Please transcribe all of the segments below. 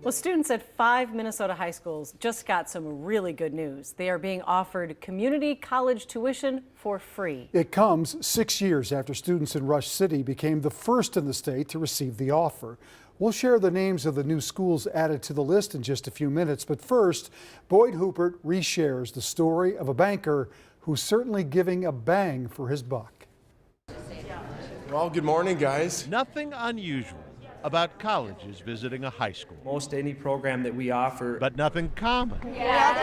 Well, students at 5 Minnesota high schools just got some really good news. They are being offered community college tuition for free. It comes 6 years after students in Rush City became the first in the state to receive the offer. We'll share the names of the new schools added to the list in just a few minutes, but first, Boyd Hupert reshares the story of a banker who's certainly giving a bang for his buck. Well, good morning, guys. Nothing unusual about colleges visiting a high school. Most any program that we offer. But nothing common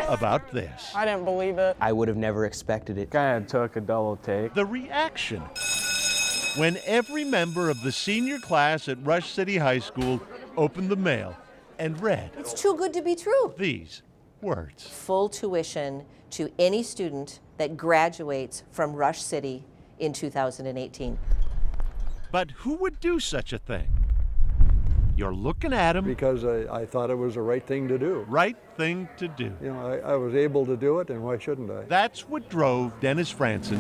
about this. I didn't believe it. I would have never expected it. Kind of took a double take. The reaction when every member of the senior class at Rush City High School opened the mail and read, "It's too good to be true." These words. Full tuition to any student that graduates from Rush City in 2018. But who would do such a thing? You're looking at him. Because I thought it was the right thing to do. Right thing to do. You know, I was able to do it, and why shouldn't I? That's what drove Dennis Fransen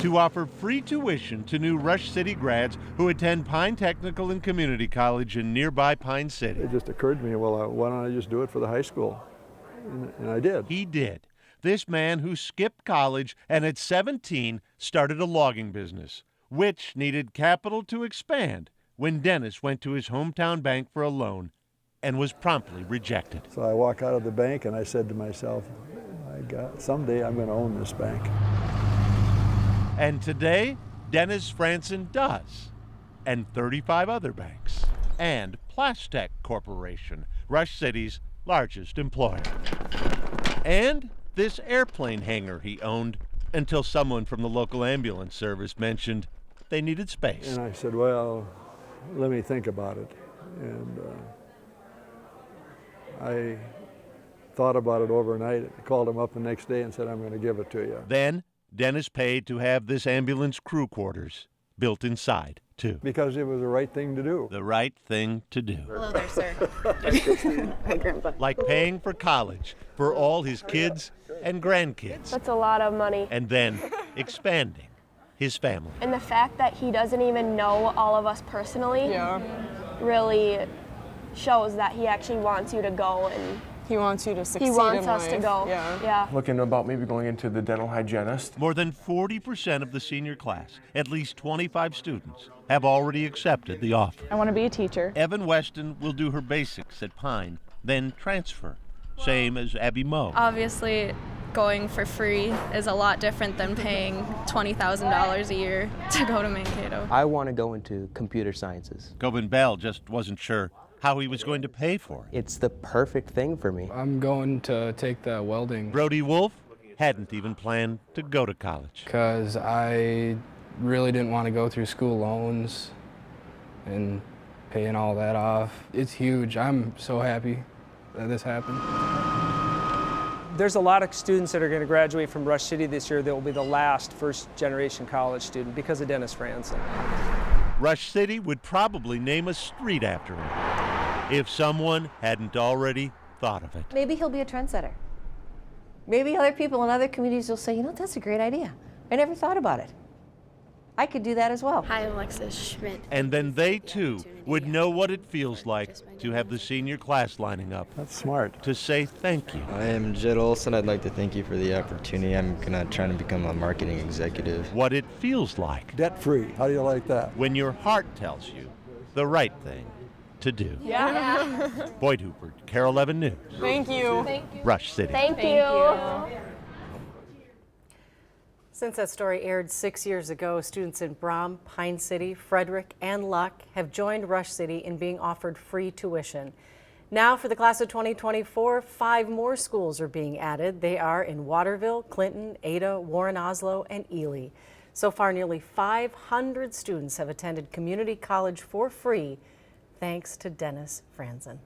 to offer free tuition to new Rush City grads who attend Pine Technical and Community College in nearby Pine City. It just occurred to me, well, why don't I just do it for the high school? And I did. He did. This man who skipped college and at 17 started a logging business, which needed capital to expand when Dennis went to his hometown bank for a loan and was promptly rejected. So I walk out of the bank and I said to myself, someday I'm going to own this bank. And today, Dennis Fransen does, and 35 other banks, and Plastech Corporation, Rush City's largest employer. And this airplane hangar he owned until someone from the local ambulance service mentioned they needed space. And I said, well, let me think about it. And I thought about it overnight. I called him up the next day and said, I'm going to give it to you. Then Dennis paid to have this ambulance crew quarters built inside, too. Because it was the right thing to do. The right thing to do. Hello there, sir. Hi, Grandpa. Like paying for college for all his kids and grandkids. That's a lot of money. And then expanding his family. And the fact that he doesn't even know all of us personally really shows that he actually wants you to go, and He wants you to succeed in he life. wants us to go. Yeah. Looking about maybe going into the dental hygienist. More than 40% of the senior class, at least 25 students, have already accepted the offer. I want to be a teacher. Evan Weston will do her basics at Pine, then transfer, same as Abby Moe. Obviously, going for free is a lot different than paying $20,000 a year to go to Mankato. I want to go into computer sciences. Gobin Bell just wasn't sure how he was going to pay for it. It's the perfect thing for me. I'm going to take the welding Brody Wolf hadn't even planned to go to college. because I really didn't want to go through school loans and paying all that off. It's huge. I'm so happy that this happened. There's a lot of students that are going to graduate from Rush City this year that will be the last first-generation college student because of Dennis Fransen. Rush City would probably name a street after him if someone hadn't already thought of it. Maybe he'll be a trendsetter. Maybe other people in other communities will say, you know, that's a great idea. I never thought about it. I could do that as well. Hi, Alexis Schmidt. And then they, too, would know what it feels like to have the senior class lining up That's smart. to say thank you. I am Jed Olson. I'd like to thank you for the opportunity. I'm trying to become a marketing executive. What it feels like Debt-free. How do you like that? when your heart tells you the right thing to do. Yeah. Boyd Hupert, Carol 11 News, Thank you. Rush City. Thank you. Since that story aired 6 years ago, students in Brom, Pine City, Frederick, and Luck have joined Rush City in being offered free tuition. Now for the class of 2024, 5 more schools are being added. They are in Waterville, Clinton, Ada, Warren Oslo, and Ely. So far, nearly 500 students have attended community college for free, thanks to Dennis Fransen.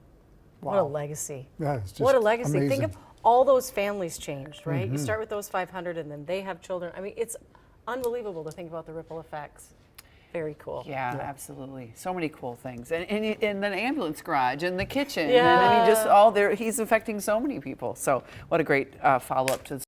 Wow. What a legacy. That is just what a legacy. amazing. Think of all those families changed, right? You start with those 500 and then they have children. I mean, it's unbelievable to think about the ripple effects. Very cool. Yeah, absolutely. So many cool things. And the ambulance garage and the kitchen. Yeah. And I mean, just all there, he's affecting so many people. So what a great follow-up to the